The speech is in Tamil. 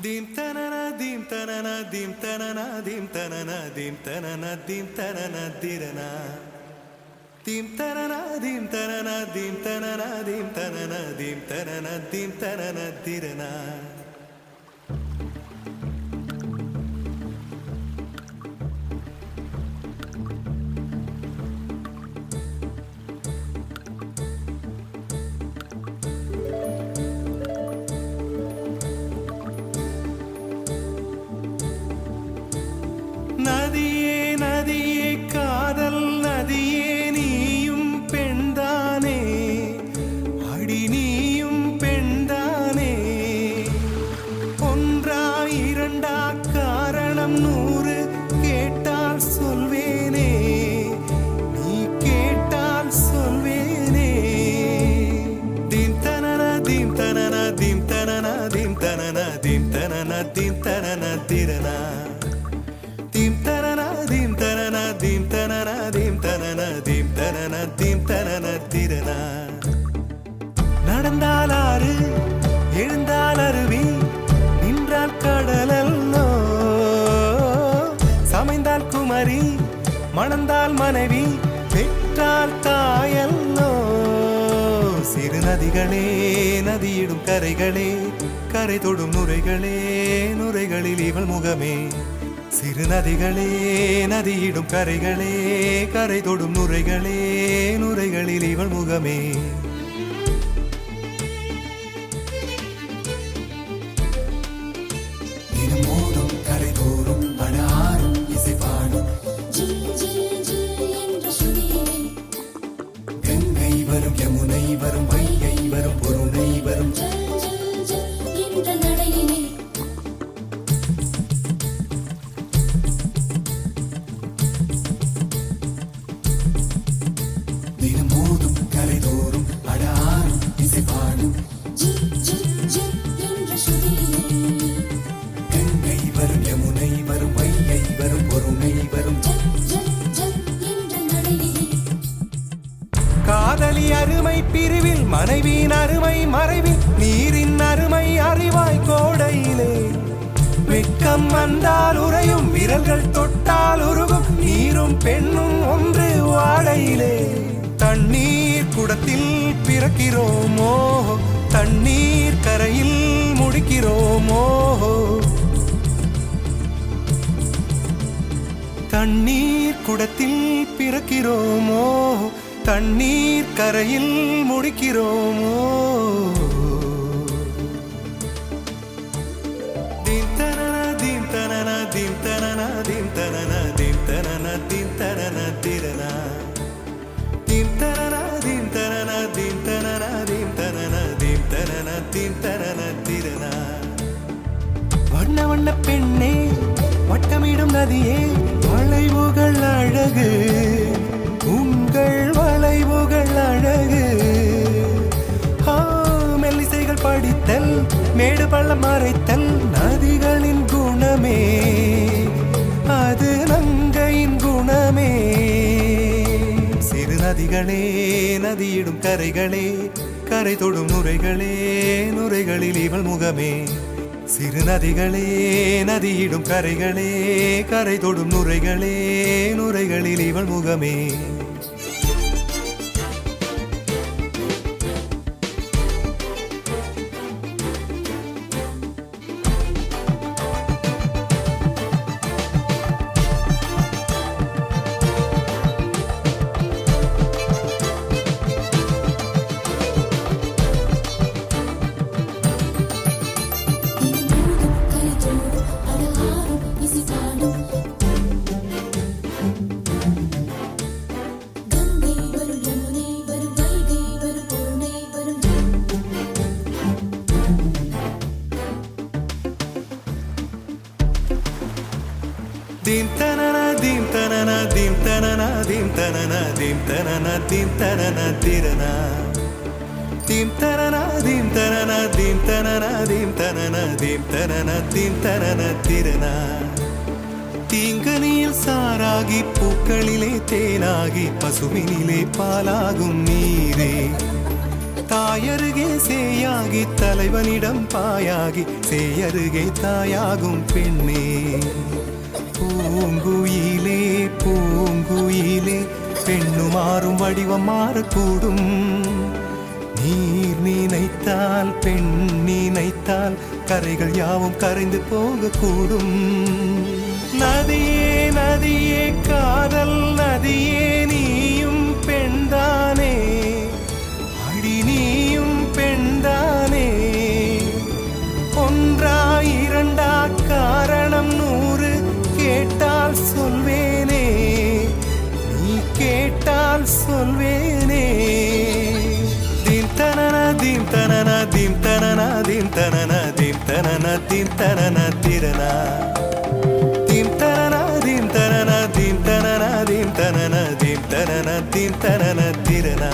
Dim tanana dim tanana dim tanana dim tanana dim tanana dim tanana dirana dim tanana dim tanana dim tanana dim tanana dim tanana dim tanana dirana நதியே நதியே காதல் நதியே நீயும் பெண்தானே அடி நீயும் பெண்தானே ஒன்றா இரண்டா காரணம் 100 கேட்டால் சொல்வேனே நீ கேட்டால் சொல்வேனே தீம் தனன தீம் தனன தீம் தனன தீம் தனன தீம் தனன தீம் தனன திரனா Dim tanana dim tanana dim tanana dim tanana dim tanana dim tanana tirana நடந்தால் ஆறு எழுந்தால் அருவி நின்றால் கடலல்லோ சமைந்தால் குமரி மணந்தால் மனைவி பெற்றால் தாயல்லோ சிறு நதிகளே நதியிடும் கரைகளே கரை தொடும் நுரைகளே நுரைகளில் இவள் முகமே சிறு நதிகளே நதியிடும் கரைகளே கரை தொடும் நுரைகளே நுரைகளில் இவள் முகமே தினமோதும் கரை தோறும் அடாரும் இசை பாடும் கங்கை வரும் யமுனை வரும் வைகை வரும் பொருணை வரும் தினமோதும் கரை தோறும் அடாரும் இசை பாடும் கங்கை வரும் யமுனை வரும் வைகை வரும் பொருணை வரும் காதலி அருமை பிரிவில் மனைவியின் அருமை மறைவில் நீரின் அருமை அறிவாய் கோடையிலே வெட்கம் வந்தால் உறையும் விரல்கள் தொட்டால் உருகும் நீரும் பெண்ணும் ஒன்று வாடையிலே தண்ணீர் குடத்தில் பிறக்கிறோமோ தண்ணீர் கரையில் முடிக்கிறோமோ தண்ணீர் குடத்தில் பிறக்கிறோமோ தண்ணீர் கரையில் முடிக்கிறோமோ தீம் தனன தீம் தனன தீம் தனன தீம் தனன தீம் தனன தீம் தனன திரனா தீம் தனன தீம் தனன தீம் தனன தீம் தனன தீம் தனன தீம் தனன திரனா வண்ண வண்ண பெண்ணே வட்டமிடும் நதியே வளைவுகள் அழகு உங்கள் வளைவுகள் அழகு மெல்லிசைகள் படித்தல் மேடு பள்ளம் மறைத்தல் நதிகளின் குணமே அது நங்கையின் குணமே சிறு நதிகளே நதியிடும் கரைகளே கரை தொடும் நுரைகளே நுரைகளில் இவள் முகமே சிறு நதிகளே நதியிடும் கரைகளே கரை தொடும் நுரைகளே நுரைகளில் இவள் முகமே Dim tanana dim tanana dim tanana dim tanana dim tanana dim tanana tirana dim tanana dim tanana dim tanana dim tanana dim tanana dim tanana tirana தீங்கனியில் சாராகி பூக்களிலே தேனாகி பசுவினிலே பாலாகும் நீரே தாயருகே சேயாகி தலைவனிடம் பாயாகி சேயருகே தாயாகும் பெண்ணே. பூங்குயிலே பூங்குயிலே பெண்ணு மாறும் வடிவம் மாறக்கூடும். நீர் நினைத்தால் பெண் நினைத்தால் கரைகள் யாவும் கரைந்து போகக்கூடும். நதியே நதியே காதல் நதியே நீயும் பெண்தானே, அடி நீயும் பெண்தானே. ஒன்றா இரண்டா காரணம் 100 கேட்டால் சொல்வேனே, நீ கேட்டால் சொல்வேனே. தீம் தனன தீம் தனன தீம் தனன தீம் தனன தீம் தனன தீம் தனன திரனா. தீம் தனன தீம் தனன தீம் தனன தீம் தனன தீம் தனன தீம் தனன திரனா.